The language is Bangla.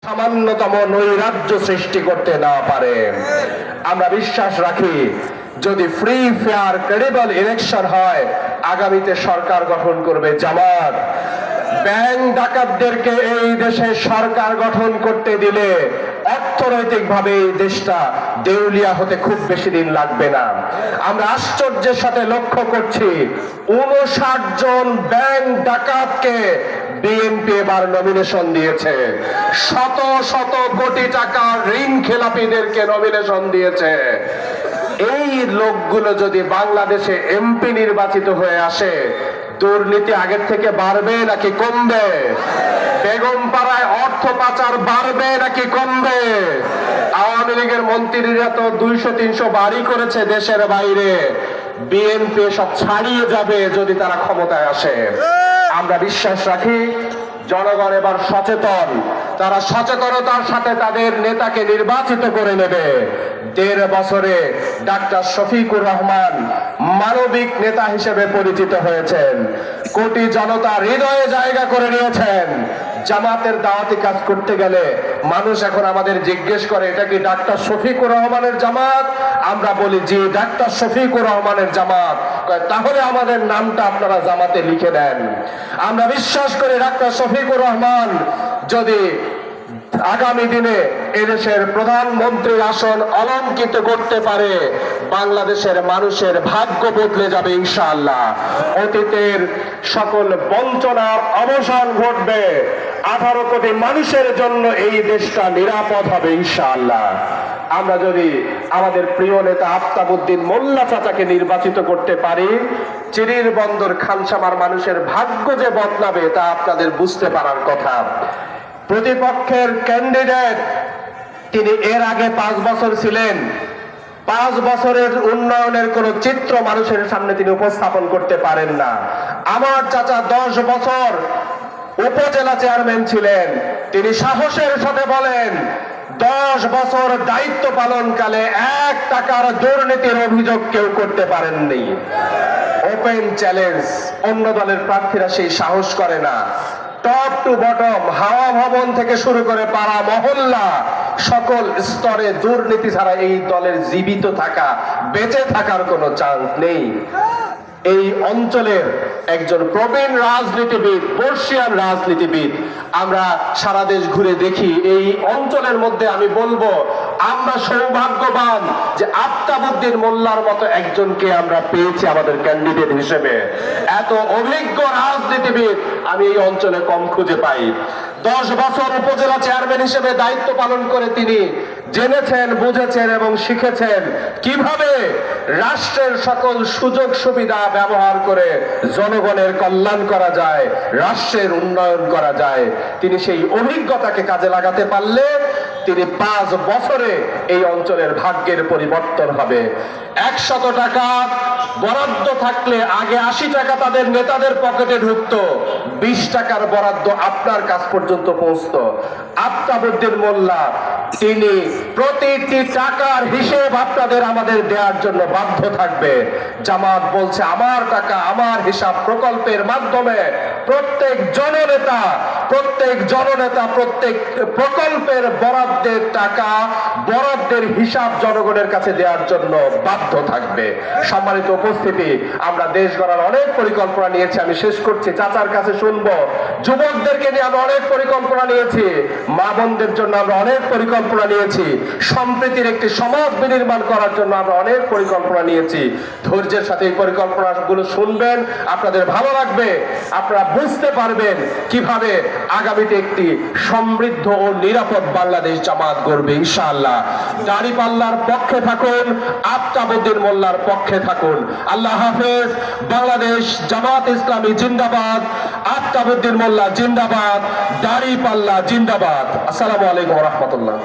সামান্যতম নৈরাজ্য সৃষ্টি করতে না পারে। আমরা বিশ্বাস রাখি যদি ফ্রি ফেয়ার ক্রেডিবল ইলেকশন হয়, আগামীতে সরকার গঠন করবে জামাত। ব্যাংক ডাকাতদেরকে এই দেশে সরকার গঠন করতে দিলে অর্থনৈতিকভাবে এই দেশটা দেউলিয়া হতে খুব বেশি দিন লাগবে না। আমরা আশ্চর্যের সাথে লক্ষ্য করছি 59 জন ব্যাংক ডাকাতকে বিএনপি এবার নমিনেশন দিয়েছে। শত শত কোটি টাকা ঋণ খেলাপিদেরকে নমিনেশন দিয়েছে। এই লোকগুলো যদি বাংলাদেশে এমপি নির্বাচিত হয়ে আসে, দুর্নীতি আগের থেকে বাড়বে নাকি কমবে? বেগম পাড়ায় অর্থ পাচার বাড়বে নাকি কমবে? আওয়ামী লীগের মন্ত্রীরা তো 200-300 বাড়ি করেছে দেশের বাইরে। বিএনপি সব ছাড়িয়ে যাবে যদি তারা ক্ষমতায় আসে। আমরা বিশ্বাস রাখি জনগণ এবার সচেতন। তারা সচেতনতার সাথে তাদের নেতাকে নির্বাচিত করে নেবে। 1.5 বছরে ডাক্তার শফিকুর রহমান মানবিক নেতা হিসেবে পরিচিত হয়েছেন, কোটি জনতা হৃদয়ে জায়গা করে নিয়েছেন। জামাতের দাওয়াতি কাজ করতে গেলে মানুষ এখন আমাদের জিজ্ঞেস করে, এটা কি ডাক্তার শফিকুর রহমানের জামাত? আমরা বলি জি, ডাক্তার শফিকুর রহমানের জামাত। তাহলে আমাদের নামটা আপনারা জামাতে লিখে দেন। আমরা বিশ্বাস করি ডাক্তার শফিকুর রহমান যদি আগামী দিনে এদেশের প্রধানমন্ত্রীর আসন অলংকৃত করতে পারে, বাংলাদেশের মানুষের ভাগ্য বদলে যাবে ইনশাআল্লাহ। অতীতের সকল বঞ্চনার অবসান ঘটবে। 18 কোটি মানুষের জন্য এই দেশটা নিরাপদ হবে ইনশাআল্লাহ। আমরা যদি আমাদের প্রিয় নেতা আফতাবউদ্দিন মোল্লা চাচাকে নির্বাচিত করতে পারি, চিরির বন্দর খানসামার মানুষের ভাগ্য যে বদলাবে তা আপনাদের বুঝতে পারার কথা। প্রতিপক্ষের ক্যান্ডিডেট তিনি এর আগে 5 বছর ছিলেন। 5 বছরের উন্নয়নের কোন চিত্র মানুষের সামনে তিনি উপস্থাপন করতে পারেন না। আমার চাচা 10 বছর উপজেলা চেয়ারম্যান ছিলেন। তিনি সাহসের সাথে বলেন 10 বছর দায়িত্ব পালনকালে 1 টাকার দুর্নীতির অভিযোগ কেউ করতে পারেননি। Open challenge. অন্য দলের প্রার্থীরা সেই সাহস করে না। টপ টু বটম, হাওয়া ভবন থেকে শুরু করে পাড়া মহল্লা, সকল স্তরে দুর্নীতি ছাড়া এই দলের জীবিত থাকা, বেঁচে থাকার কোনো চান্স নেই। এই অঞ্চলের একজন প্রবীণ রাজনীতিবিদ, বর্ষিয়ান রাজনীতিবিদ, আমরা সারা দেশ ঘুরে দেখি। এই অঞ্চলের মধ্যে আমি বলবো আমরা সৌভাগ্যবান যে আফতাবউদ্দিন মোল্লার মতো একজনকে আমরা পেয়েছি আমাদের ক্যান্ডিডেট হিসেবে। এত অভিজ্ঞ রাজনীতিবিদ আমি এই অঞ্চলে কম খুঁজে পাই। 10 বছর উপজেলা চেয়ারম্যান হিসেবে দায়িত্ব পালন করে তিনি জেনেছেন, বুঝেছেন এবং শিখেছেন কিভাবে রাষ্ট্রের সকল সুযোগ সুবিধা ব্যবহার করে জনগণের কল্যাণ করা যায়, রাষ্ট্রের উন্নয়ন করা যায়। তিনি সেই অভিজ্ঞতাকে কাজে লাগাতে পারলে তিনি 5 বছরে এই অঞ্চলের ভাগ্যের পরিবর্তন হবে। 100 টাকা বরাদ্দ থাকলে আগে 80 টাকা তাদের নেতাদের পকেটে ঢুকতো, 20 টাকার বরাদ্দ আপনার কাছ পর্যন্ত পৌঁছতো। আফতাবউদ্দিন মোল্লা তিনি প্রতিটি টাকার হিসেব আপনাদের আমাদের দেওয়ার জন্য বাধ্য থাকবে। জামাত বলছে আমার টাকা আমার হিসাব প্রকল্পের মাধ্যমে প্রত্যেক জননেতা প্রত্যেক প্রকল্পের বরাদ্দের টাকা, বরাদ্দের হিসাব জনগণের কাছে দেওয়ার জন্য বাধ্য থাকবে। সম্মানিত উপস্থিতি, আমরা দেশ গড়ার অনেক পরিকল্পনা নিয়েছি। আমি শেষ করছি, চাচার কাছে শুনবো। যুবকদেরকে নিয়ে আমরা অনেক পরিকল্পনা নিয়েছি, মা বোনদের জন্য আমরা অনেক পরিকল্পনা নিয়েছি, সম্প্রীতির একটি সমাজ বিনির্মাণ করার জন্য আমরা অনেক পরিকল্পনা নিয়েছি। ধৈর্যের সাথে এই পরিকল্পনাগুলো শুনবেন, আপনাদের ভালো লাগবে। আপনারা বুঝতে পারবেন কিভাবে আগামীতে একটি সমৃদ্ধ ও নিরাপদ বাংলাদেশ জামাত গড়বে ইনশাআল্লাহ। দাঁড়িপাল্লার পক্ষে থাকুন, আফতাবউদ্দিন মোল্লার পক্ষে থাকুন। আল্লাহ হাফেজ। বাংলাদেশ জামাত ইসলামী জিন্দাবাদ, আফতাবউদ্দিন মোল্লা জিন্দাবাদ, দাঁড়িপাল্লা জিন্দাবাদ। আসসালামু আলাইকুম ওয়া রাহমাতুল্লাহ।